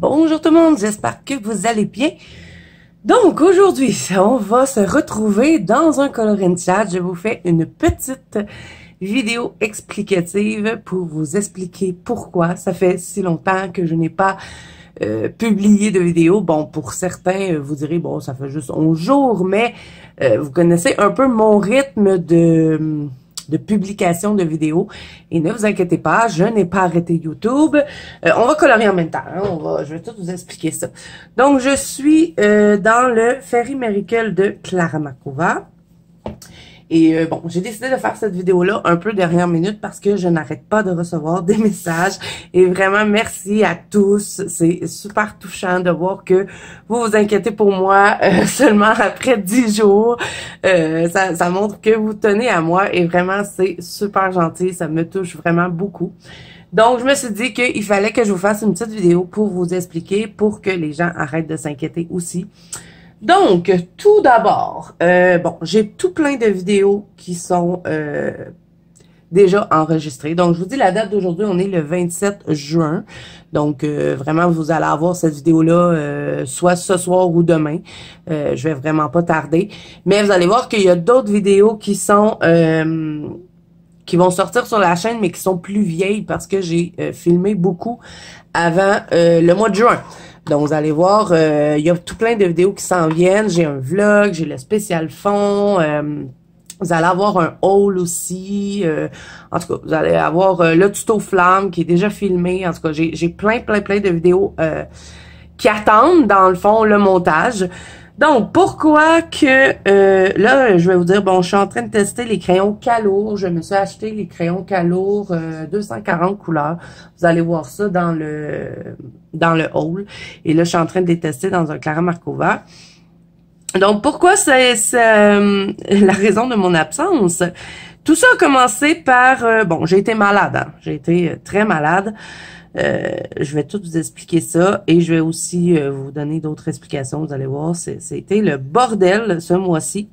Bonjour tout le monde, j'espère que vous allez bien. Donc aujourd'hui, on va se retrouver dans un coloring chat. Je vous fais une petite vidéo explicative pour vous expliquer pourquoi ça fait si longtemps que je n'ai pas publié de vidéo. Bon, pour certains, vous direz, bon, ça fait juste 11 jours, mais vous connaissez un peu mon rythme de publication de vidéos. Et ne vous inquiétez pas, je n'ai pas arrêté YouTube. On va colorier en même temps. Hein? Je vais tout vous expliquer ça. Donc, je suis dans le Fairy Miracle de Clara Markova. Et bon, j'ai décidé de faire cette vidéo-là un peu dernière minute parce que je n'arrête pas de recevoir des messages. Et vraiment, merci à tous. C'est super touchant de voir que vous vous inquiétez pour moi seulement après 10 jours. Ça montre que vous tenez à moi et vraiment, c'est super gentil. Ça me touche vraiment beaucoup. Donc, je me suis dit qu'il fallait que je vous fasse une petite vidéo pour vous expliquer, pour que les gens arrêtent de s'inquiéter aussi. Donc, tout d'abord, bon, j'ai tout plein de vidéos qui sont déjà enregistrées. Donc, je vous dis la date d'aujourd'hui, on est le 27 juin. Donc, vraiment, vous allez avoir cette vidéo-là soit ce soir ou demain. Je vais vraiment pas tarder. Mais vous allez voir qu'il y a d'autres vidéos qui sont qui vont sortir sur la chaîne, mais qui sont plus vieilles parce que j'ai filmé beaucoup avant le mois de juin. Donc, vous allez voir, il y a tout plein de vidéos qui s'en viennent. J'ai un vlog, j'ai le spécial fond. Vous allez avoir un haul aussi. En tout cas, vous allez avoir le tuto flamme qui est déjà filmé. En tout cas, j'ai plein de vidéos qui attendent, dans le fond, le montage. Donc, pourquoi que, là, je vais vous dire, bon, je suis en train de tester les crayons Calours. Je me suis acheté les crayons Calours 240 couleurs. Vous allez voir ça dans le haul. Et là, je suis en train de les tester dans un Clara Markova. Donc, pourquoi c'est la raison de mon absence? Tout ça a commencé par, bon, j'ai été malade, hein. J'ai été très malade. Je vais tout vous expliquer ça et je vais aussi vous donner d'autres explications. Vous allez voir, c'était le bordel ce mois-ci.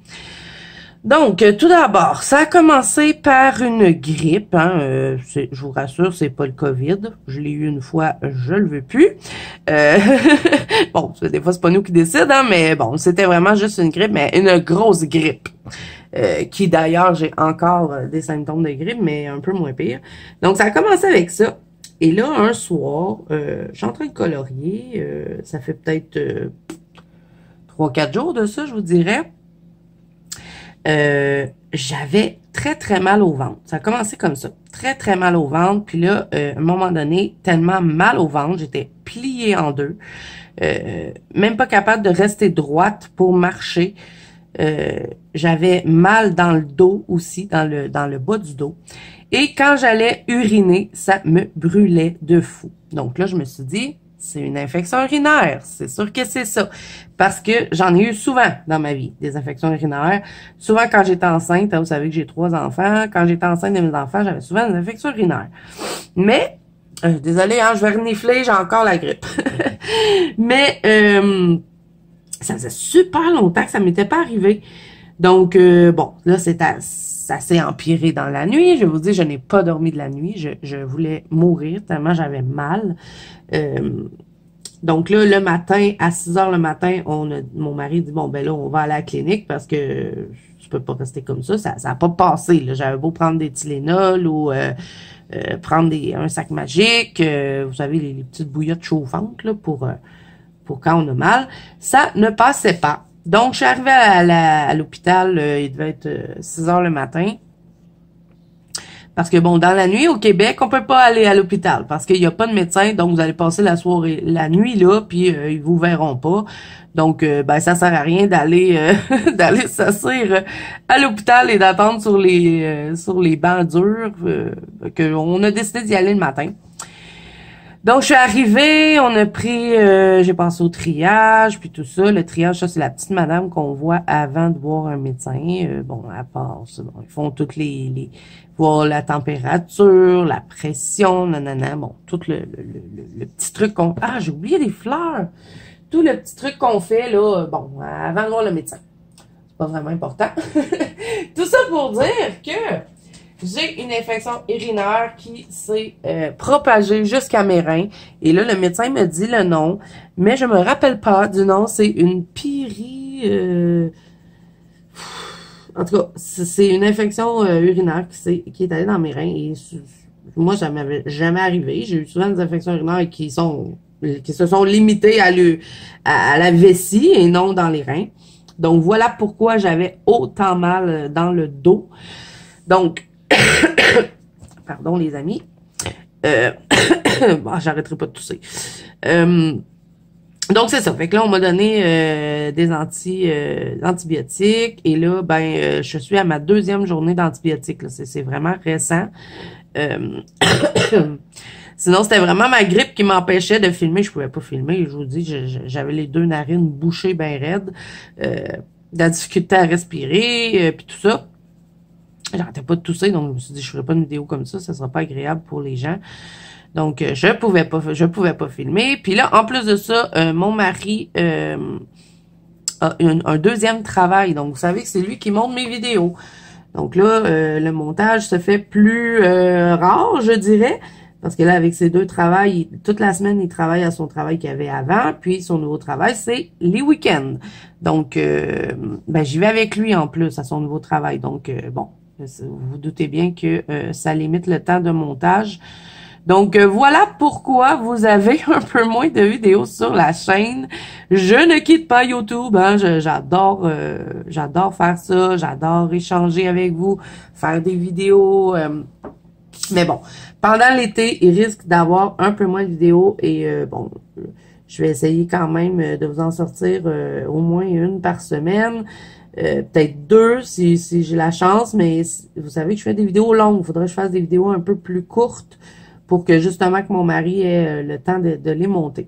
Donc, tout d'abord, ça a commencé par une grippe. Hein, je vous rassure, c'est pas le COVID. Je l'ai eu une fois, je le veux plus. Bon, des fois, c'est pas nous qui décident, hein, mais bon, c'était vraiment juste une grippe, mais une grosse grippe. Qui d'ailleurs, j'ai encore des symptômes de grippe, mais un peu moins pire. Donc, ça a commencé avec ça. Et là, un soir, je suis en train de colorier. Ça fait peut-être 3-4 jours de ça, je vous dirais. J'avais très mal au ventre. Ça a commencé comme ça. Très mal au ventre. Puis là, à un moment donné, tellement mal au ventre, j'étais pliée en deux. Même pas capable de rester droite pour marcher. J'avais mal dans le dos aussi, dans le bas du dos. Et quand j'allais uriner, ça me brûlait de fou. Donc là, je me suis dit, c'est une infection urinaire. C'est sûr que c'est ça. Parce que j'en ai eu souvent dans ma vie, des infections urinaires. Souvent quand j'étais enceinte, hein, vous savez que j'ai 3 enfants. Quand j'étais enceinte de mes enfants, j'avais souvent des infections urinaires. Mais, désolée, hein, je vais renifler, j'ai encore la grippe. Mais, ça faisait super longtemps que ça m'était pas arrivé. Donc, bon, là, ça s'est empiré dans la nuit. Je vais vous dire, je n'ai pas dormi de la nuit. Je voulais mourir tellement j'avais mal. Donc là, le matin, à 6 heures le matin, mon mari dit, bon, ben là, on va aller à la clinique parce que je peux pas rester comme ça. Ça a pas passé. J'avais beau prendre des Tylenol ou prendre un sac magique. Vous savez, les petites bouillottes chauffantes là, pour quand on a mal. Ça ne passait pas. Donc, je suis arrivée à l'hôpital, il devait être 6 heures le matin. Parce que, bon, dans la nuit, au Québec, on peut pas aller à l'hôpital parce qu'il n'y a pas de médecin. Donc, vous allez passer la nuit là, puis ils vous verront pas. Donc, ben, ça sert à rien d'aller d'aller s'asseoir à l'hôpital et d'attendre sur les bancs durs. On a décidé d'y aller le matin. Donc, je suis arrivée, on a pris, j'ai passé au triage, puis tout ça. Le triage, ça, c'est la petite madame qu'on voit avant de voir un médecin. Bon, à part ça, bon, ils font toutes voir la température, la pression, nanana, bon, tout le petit truc qu'on... Ah, j'ai oublié des fleurs! tout le petit truc qu'on fait, là, bon, avant de voir le médecin. C'est pas vraiment important. Tout ça pour dire que j'ai une infection urinaire qui s'est propagée jusqu'à mes reins. Et là, le médecin me dit le nom, mais je me rappelle pas du nom. C'est une en tout cas, c'est une infection urinaire qui est allée dans mes reins. Et moi, ça m'avait jamais arrivé. J'ai eu souvent des infections urinaires qui se sont limitées à la vessie et non dans les reins. Donc, voilà pourquoi j'avais autant mal dans le dos. Donc, pardon les amis. Bon, j'arrêterai pas de tousser. Donc, c'est ça. Fait que là, on m'a donné des antibiotiques. Et là, je suis à ma 2e journée d'antibiotiques. C'est vraiment récent. Sinon, c'était vraiment ma grippe qui m'empêchait de filmer. Je pouvais pas filmer. Je vous dis, j'avais les 2 narines bouchées bien raides. De la difficulté à respirer, puis tout ça. J'arrêtais pas de tousser, donc je me suis dit, je ferai pas une vidéo comme ça sera pas agréable pour les gens. Donc, je pouvais pas filmer. Puis là, en plus de ça, mon mari a un 2e travail. Donc, vous savez que c'est lui qui monte mes vidéos. Donc là, le montage se fait plus rare, je dirais. Parce que là, avec ses 2 travails, toute la semaine, il travaille à son travail qu'il avait avant. Puis, son nouveau travail, c'est les week-ends. Donc, j'y vais avec lui en plus à son nouveau travail. Donc, bon, vous vous doutez bien que ça limite le temps de montage. Donc, voilà pourquoi vous avez un peu moins de vidéos sur la chaîne. Je ne quitte pas YouTube, hein. J'adore faire ça. J'adore échanger avec vous, faire des vidéos. Mais bon, pendant l'été, il risque d'avoir un peu moins de vidéos. Et bon, je vais essayer quand même de vous en sortir au moins 1 par semaine. Peut-être 2 si j'ai la chance. Mais vous savez que je fais des vidéos longues. Il faudrait que je fasse des vidéos un peu plus courtes, pour que justement que mon mari ait le temps de les monter.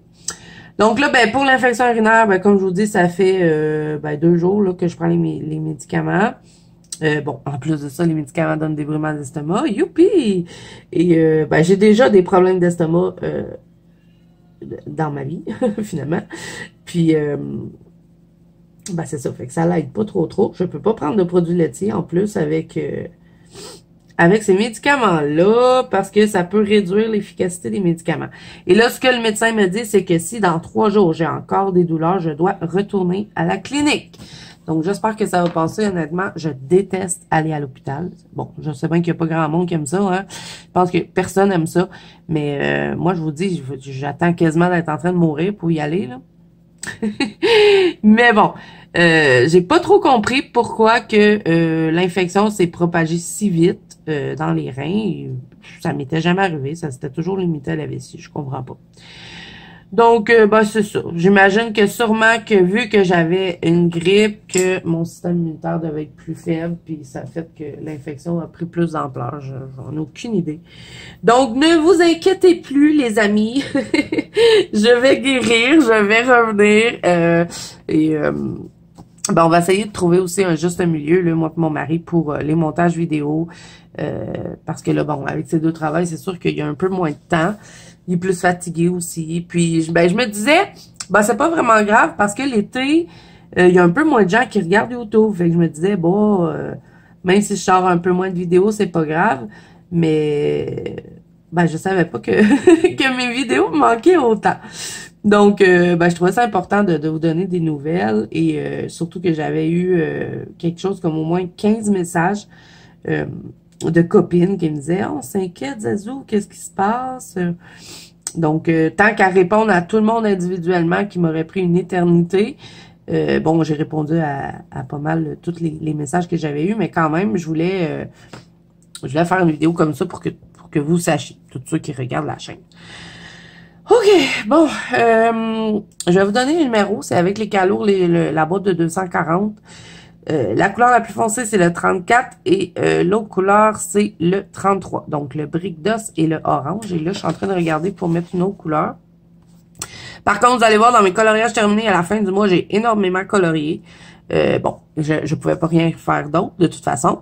Donc là, pour l'infection urinaire, comme je vous dis, ça fait 2 jours là, que je prends les médicaments. Bon, en plus de ça, les médicaments donnent des brûlements d'estomac. Youpi! Et j'ai déjà des problèmes d'estomac dans ma vie, finalement. Puis c'est ça, fait que ça l'aide pas trop. Je peux pas prendre de produits laitiers en plus avec ces médicaments-là, parce que ça peut réduire l'efficacité des médicaments. Et là, ce que le médecin me dit, c'est que si dans 3 jours, j'ai encore des douleurs, je dois retourner à la clinique. Donc, j'espère que ça va passer. Honnêtement, je déteste aller à l'hôpital. Bon, je sais bien qu'il n'y a pas grand monde qui aime ça, hein. Je pense que personne aime ça. Mais moi, je vous dis, j'attends quasiment d'être en train de mourir pour y aller, là. Mais bon, j'ai pas trop compris pourquoi que l'infection s'est propagée si vite dans les reins. Ça m'était jamais arrivé, ça s'était toujours limité à la vessie, je comprends pas. Donc, c'est ça. J'imagine que sûrement que vu que j'avais une grippe, que mon système immunitaire devait être plus faible, puis ça fait que l'infection a pris plus d'ampleur. J'en ai aucune idée. Donc, ne vous inquiétez plus, les amis. Je vais guérir, je vais revenir. On va essayer de trouver aussi un juste milieu, là, moi et mon mari, pour les montages vidéo. Parce que là, bon, avec ces 2 travails, c'est sûr qu'il y a un peu moins de temps. Il est plus fatigué aussi. Puis, je me disais, c'est pas vraiment grave parce que l'été, il y a un peu moins de gens qui regardent YouTube. Fait que je me disais, même si je sors un peu moins de vidéos, c'est pas grave. Mais, je savais pas que, que mes vidéos me manquaient autant. Donc, je trouvais ça important de vous donner des nouvelles. Et surtout que j'avais eu quelque chose comme au moins 15 messages de copines qui me disaient « Oh, on s'inquiète, Zazou, qu'est-ce qui se passe? » Donc, tant qu'à répondre à tout le monde individuellement qui m'aurait pris une éternité, j'ai répondu à pas mal tous les messages que j'avais eus, mais quand même, je voulais faire une vidéo comme ça pour que vous sachiez, tous ceux qui regardent la chaîne. OK, bon, je vais vous donner le numéro, c'est avec les calours, la boîte de 240. La couleur la plus foncée, c'est le 34 et l'autre couleur, c'est le 33. Donc, le brique d'os et le orange. Et là, je suis en train de regarder pour mettre une autre couleur. Par contre, vous allez voir, dans mes coloriages terminés à la fin du mois, j'ai énormément colorié. Bon, je pouvais pas rien faire d'autre, de toute façon.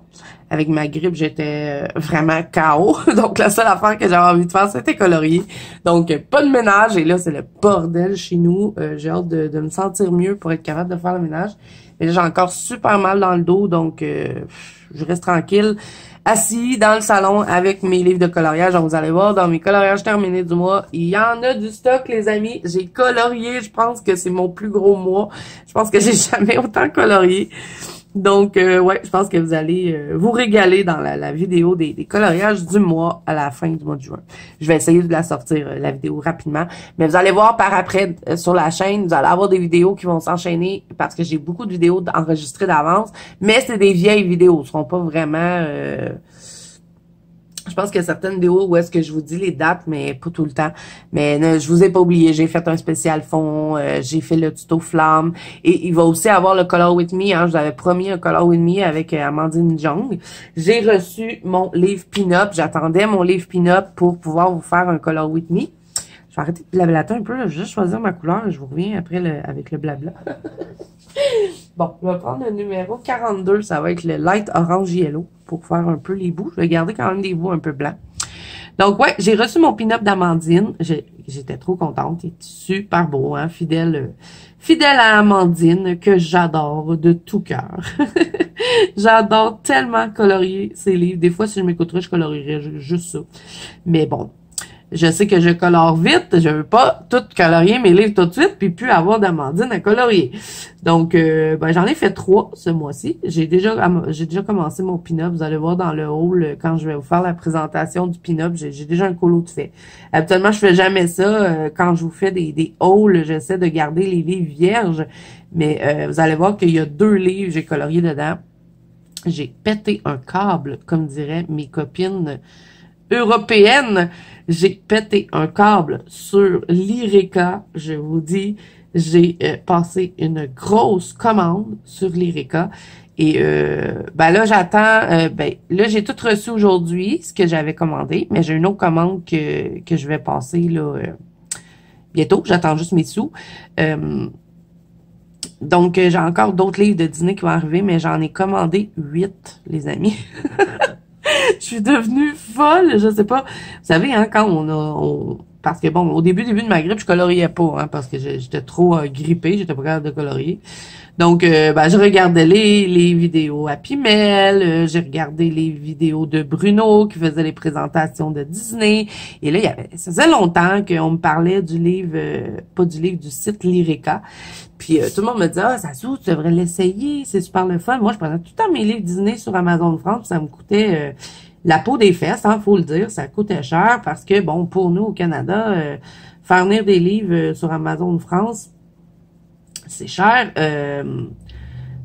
Avec ma grippe, j'étais vraiment KO. Donc, la seule affaire que j'avais envie de faire, c'était colorier. Donc, pas de ménage. Et là, c'est le bordel chez nous. J'ai hâte de me sentir mieux pour être capable de faire le ménage. Mais là, j'ai encore super mal dans le dos. Donc, je reste tranquille. Assis dans le salon avec mes livres de coloriage. Donc, vous allez voir, dans mes coloriages terminés du mois, il y en a du stock, les amis. J'ai colorié. Je pense que c'est mon plus gros mois. Je pense que j'ai jamais autant colorié. Donc, ouais, je pense que vous allez vous régaler dans la vidéo des coloriages du mois à la fin du mois de juin. Je vais essayer de la sortir, la vidéo, rapidement. Mais vous allez voir par après sur la chaîne, vous allez avoir des vidéos qui vont s'enchaîner parce que j'ai beaucoup de vidéos enregistrées d'avance. Mais c'est des vieilles vidéos. Ce seront pas vraiment... Je pense qu'il y a certaines vidéos où est-ce que je vous dis les dates, mais pas tout le temps. Mais je vous ai pas oublié, j'ai fait un spécial fond, j'ai fait le tuto flamme. Et il va aussi avoir le Color With Me. Hein, je vous avais promis un Color With Me avec Amandine Jong. J'ai reçu mon livre Pin-Up. J'attendais mon livre Pin-Up pour pouvoir vous faire un Color With Me. Je vais arrêter de blablater un peu. Là. Je vais juste choisir ma couleur et je vous reviens après avec le blabla. Bon, je vais prendre le numéro 42. Ça va être le Light Orange Yellow pour faire un peu les bouts. Je vais garder quand même des bouts un peu blancs. Donc, ouais, j'ai reçu mon pin-up d'Amandine. J'étais trop contente. Il est super beau, hein, fidèle à Amandine, que j'adore de tout cœur. J'adore tellement colorier ses livres. Des fois, si je m'écouterais, je colorierais juste ça. Mais bon. Je sais que je colore vite, je veux pas tout colorier mes livres tout de suite, puis plus avoir d'Amandine à colorier. Donc, ben, j'en ai fait 3 ce mois-ci. J'ai déjà commencé mon pin-up. Vous allez voir dans le haul, quand je vais vous faire la présentation du pin-up, j'ai déjà un colo de fait. Habituellement, je fais jamais ça. Quand je vous fais des hauls, j'essaie de garder les livres vierges. Mais vous allez voir qu'il y a 2 livres, j'ai colorié dedans. J'ai pété un câble, comme diraient mes copines européenne, j'ai pété un câble sur l'Ireka. Je vous dis, j'ai passé une grosse commande sur l'Ireka. Et ben là, j'attends, là, j'ai tout reçu aujourd'hui, ce que j'avais commandé, mais j'ai une autre commande que je vais passer là bientôt. J'attends juste mes sous. Donc, j'ai encore d'autres livres de dîner qui vont arriver, mais j'en ai commandé 8, les amis. Je suis devenue folle, je sais pas. Vous savez, hein, quand parce que bon, au début de ma grippe, je coloriais pas, hein, parce que j'étais trop grippée, j'étais pas capable de colorier. Donc, ben, je regardais les vidéos à Pimel, j'ai regardé les vidéos de Bruno qui faisait les présentations de Disney. Et là, ça faisait longtemps qu'on me parlait du livre, pas du livre, du site Lyrica. Puis tout le monde me disait, ah, ça s'ouvre, tu devrais l'essayer, c'est super le fun. Moi, je prenais tout le temps mes livres Disney sur Amazon France, ça me coûtait la peau des fesses, hein, faut le dire, ça coûtait cher parce que, bon, pour nous au Canada, faire venir des livres sur Amazon France, c'est cher,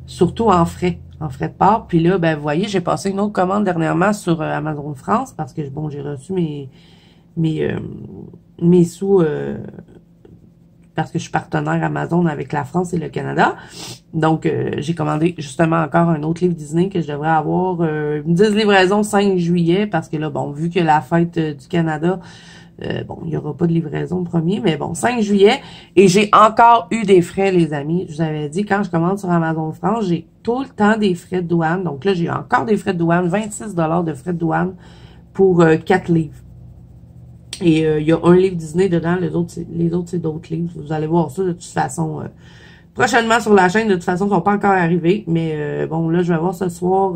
surtout en frais de port. Puis là, ben, vous voyez, j'ai passé une autre commande dernièrement sur Amazon France parce que, bon, j'ai reçu mes sous parce que je suis partenaire Amazon avec la France et le Canada. Donc, j'ai commandé justement encore un autre livre Disney que je devrais avoir. Ils me disent livraison 5 juillet parce que là, bon, vu que la fête du Canada, bon, il n'y aura pas de livraison le 1er, mais bon, 5 juillet. Et j'ai encore eu des frais, les amis. Je vous avais dit, quand je commande sur Amazon France, j'ai tout le temps des frais de douane. Donc là, j'ai encore des frais de douane, 26 $ de frais de douane pour 4 livres. Et il y a un livre Disney dedans, les autres, c'est d'autres livres. Vous allez voir ça de toute façon prochainement sur la chaîne. De toute façon, ils ne sont pas encore arrivés. Mais bon, là, je vais voir ce soir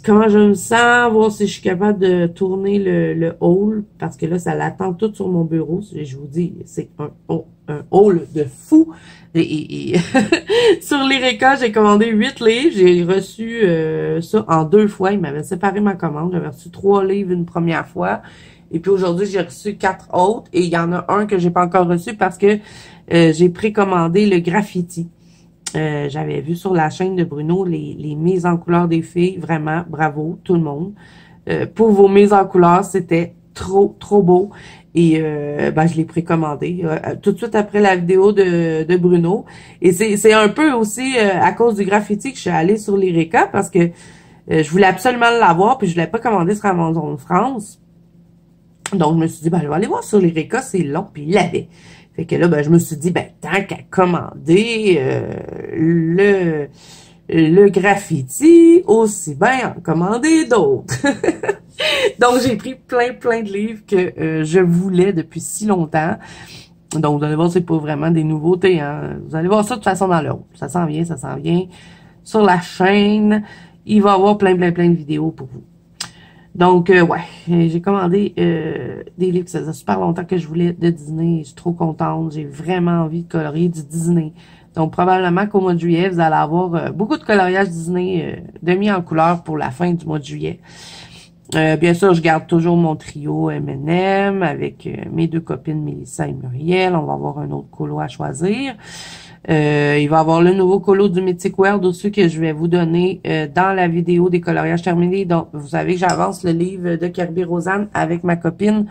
comment je me sens, voir si je suis capable de tourner le haul. Parce que là, ça l'attend tout sur mon bureau. Je vous dis, c'est un haul de fou. Et sur l'Ireka, j'ai commandé 8 livres. J'ai reçu ça en 2 fois. Il m'avait séparé ma commande. J'avais reçu 3 livres une première fois. Et puis aujourd'hui, j'ai reçu 4 autres. Et il y en a un que j'ai pas encore reçu parce que j'ai précommandé le graffiti. J'avais vu sur la chaîne de Bruno les mises en couleur des filles. Vraiment, bravo tout le monde. Pour vos mises en couleur, c'était trop beau. Et ben, je l'ai précommandé tout de suite après la vidéo de Bruno. Et c'est un peu aussi à cause du graffiti que je suis allée sur l'Ireka parce que je voulais absolument l'avoir puis je l'ai pas commandé sur Amazon France. Donc, je me suis dit, ben, je vais aller voir sur l'Ireka, c'est long. Puis il l'avait. Fait que là, ben, je me suis dit, ben, tant qu'à commander le graffiti, aussi bien en commander d'autres. Donc, j'ai pris plein de livres que je voulais depuis si longtemps. Donc, vous allez voir, c'est pas vraiment des nouveautés, hein. Vous allez voir ça de toute façon dans le haut. Ça s'en vient. Sur la chaîne, il va y avoir plein de vidéos pour vous. Donc, ouais, j'ai commandé des livres, ça faisait super longtemps que je voulais de Disney. Je suis trop contente. J'ai vraiment envie de colorier du Disney. Donc, probablement qu'au mois de juillet, vous allez avoir beaucoup de coloriage Disney mis en couleur pour la fin du mois de juillet. Bien sûr, je garde toujours mon trio M&M avec mes deux copines Mélissa et Muriel. On va avoir un autre colo à choisir. Il va y avoir le nouveau colo du Mythic World aussi que je vais vous donner dans la vidéo des coloriages terminés. Donc, vous savez que j'avance le livre de Kirby Rosanne avec ma copine.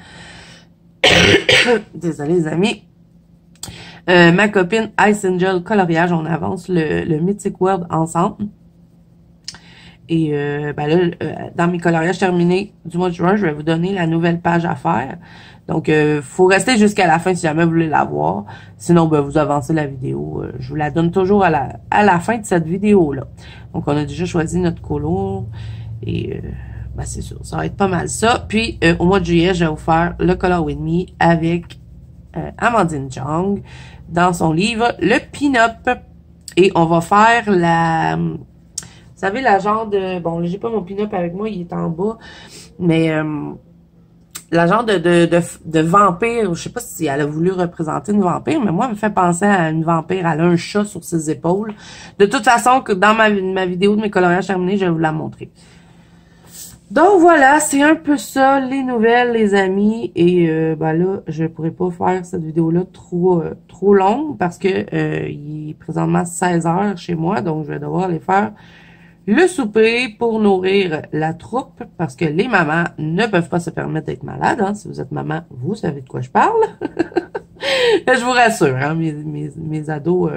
Désolée les amis. Ma copine Ice Angel Coloriage. On avance le Mythic World ensemble. Et ben là, dans mes coloriages terminés du mois de juin, je vais vous donner la nouvelle page à faire. Donc, faut rester jusqu'à la fin si jamais vous voulez la voir. Sinon, ben, vous avancez la vidéo. Je vous la donne toujours à la fin de cette vidéo-là. Donc, on a déjà choisi notre colo. Et ben, c'est sûr, ça va être pas mal ça. Puis, au mois de juillet, je vais vous faire le Color With Me avec Amandine Jong dans son livre Le Pin-Up. Et on va faire la... Vous savez, la genre de... Bon, j'ai pas mon pin-up avec moi, il est en bas. Mais la genre de vampire, je sais pas si elle a voulu représenter une vampire, mais moi, elle me fait penser à une vampire. Elle a un chat sur ses épaules. De toute façon, que dans ma vidéo de mes coloriages terminés, je vais vous la montrer. Donc voilà, c'est un peu ça, les nouvelles, les amis. Et ben là, je pourrais pas faire cette vidéo-là trop longue parce que il est présentement 16 heures chez moi, donc je vais devoir aller faire le souper pour nourrir la troupe, parce que les mamans ne peuvent pas se permettre d'être malades. Hein. Si vous êtes maman, vous savez de quoi je parle. Je vous rassure, hein, mes ados,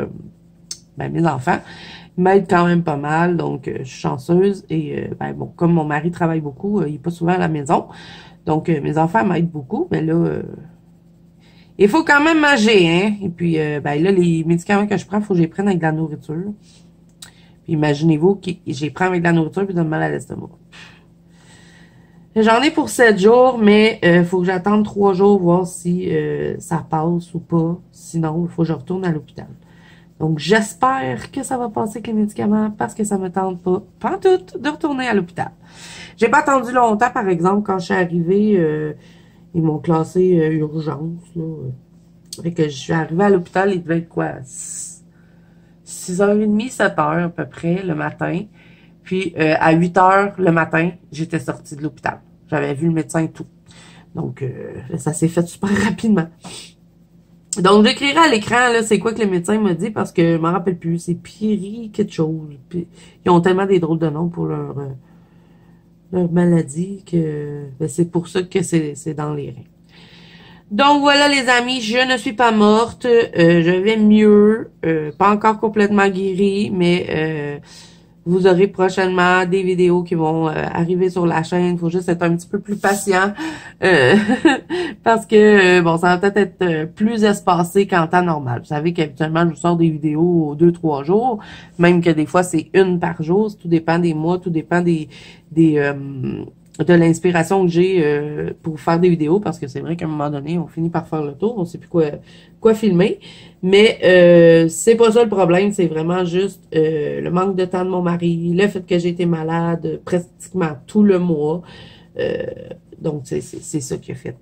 ben, mes enfants m'aident quand même pas mal, donc je suis chanceuse. Et ben bon, comme mon mari travaille beaucoup, il est pas souvent à la maison, donc mes enfants m'aident beaucoup, mais là... il faut quand même manger, hein. Et puis, ben là, les médicaments que je prends, il faut que je les prenne avec de la nourriture. Imaginez-vous que j'ai pris avec de la nourriture puis donne mal à l'estomac. J'en ai pour 7 jours, mais faut que j'attende 3 jours voir si ça passe ou pas. Sinon, il faut que je retourne à l'hôpital. Donc, j'espère que ça va passer avec les médicaments parce que ça me tente pas pantoute de retourner à l'hôpital. J'ai pas attendu longtemps, par exemple, quand je suis arrivée, ils m'ont classé urgence. Là. Fait que je suis arrivée à l'hôpital, il devait être quoi? 6h30, 7h à peu près le matin. Puis à 8h le matin, j'étais sortie de l'hôpital. J'avais vu le médecin et tout. Donc, ça s'est fait super rapidement. Donc, j'écrirai à l'écran, là, c'est quoi que le médecin m'a dit, parce que je m'en rappelle plus. C'est Piri quelque chose. Puis, ils ont tellement des drôles de noms pour leur maladie que ben, c'est pour ça que c'est dans les reins. Donc voilà les amis, je ne suis pas morte, je vais mieux, pas encore complètement guérie, mais vous aurez prochainement des vidéos qui vont arriver sur la chaîne. Il faut juste être un petit peu plus patient parce que bon, ça va peut-être être plus espacé qu'en temps normal. Vous savez qu'habituellement, je vous sors des vidéos aux 2-3 jours, même que des fois, c'est une par jour. Tout dépend des mois, tout dépend de l'inspiration que j'ai pour faire des vidéos, parce que c'est vrai qu'à un moment donné, on finit par faire le tour, on sait plus quoi filmer. Mais c'est pas ça le problème, c'est vraiment juste le manque de temps de mon mari, le fait que j'ai été malade pratiquement tout le mois. Donc, c'est ça qui a fait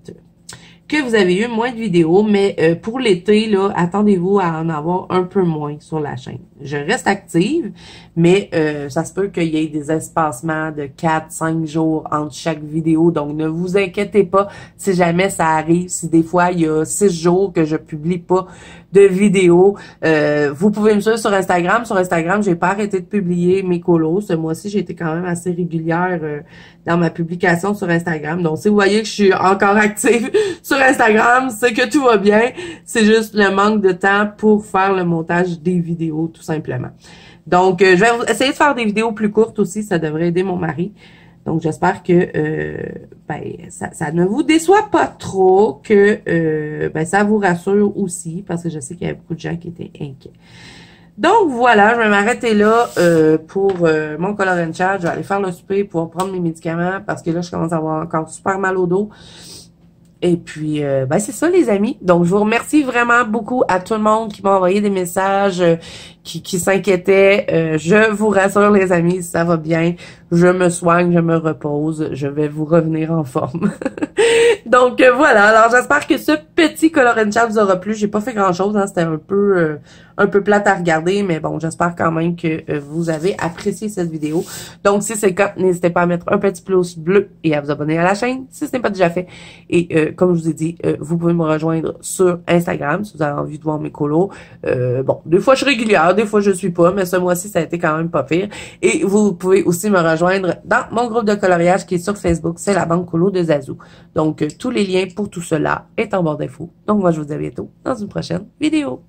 que vous avez eu moins de vidéos, mais pour l'été, là, attendez-vous à en avoir un peu moins sur la chaîne. Je reste active, mais ça se peut qu'il y ait des espacements de 4-5 jours entre chaque vidéo, donc ne vous inquiétez pas si jamais ça arrive, si des fois il y a 6 jours que je publie pas de vidéos. Vous pouvez me suivre sur Instagram. Sur Instagram, j'ai pas arrêté de publier mes colos. Ce mois-ci, j'ai été quand même assez régulière dans ma publication sur Instagram. Donc, si vous voyez que je suis encore active sur Instagram, c'est que tout va bien. C'est juste le manque de temps pour faire le montage des vidéos, tout simplement. Donc, je vais essayer de faire des vidéos plus courtes aussi. Ça devrait aider mon mari. Donc, j'espère que ben, ça ne vous déçoit pas trop, que ben, ça vous rassure aussi, parce que je sais qu'il y a beaucoup de gens qui étaient inquiets. Donc, voilà, je vais m'arrêter là pour mon Color & Charge. Je vais aller faire le souper pour prendre mes médicaments, parce que là, je commence à avoir encore super mal au dos. Et puis, ben c'est ça les amis. Donc, je vous remercie vraiment beaucoup à tout le monde qui m'a envoyé des messages, qui s'inquiétait. Je vous rassure les amis, ça va bien. Je me soigne, je me repose. Je vais vous revenir en forme. Donc, voilà. Alors, j'espère que ce petit Color & Charge vous aura plu. J'ai pas fait grand-chose, hein. C'était un peu plate à regarder, mais bon, j'espère quand même que vous avez apprécié cette vidéo. Donc, si c'est le cas, n'hésitez pas à mettre un petit pouce bleu et à vous abonner à la chaîne si ce n'est pas déjà fait. Et comme je vous ai dit, vous pouvez me rejoindre sur Instagram si vous avez envie de voir mes colos. Bon, des fois je suis régulière, des fois je suis pas, mais ce mois-ci, ça a été quand même pas pire. Et vous pouvez aussi me rejoindre dans mon groupe de coloriage qui est sur Facebook, c'est la Banque Colo de Zazou. Donc, tous les liens pour tout cela est en barre d'infos. Donc, moi, je vous dis à bientôt dans une prochaine vidéo.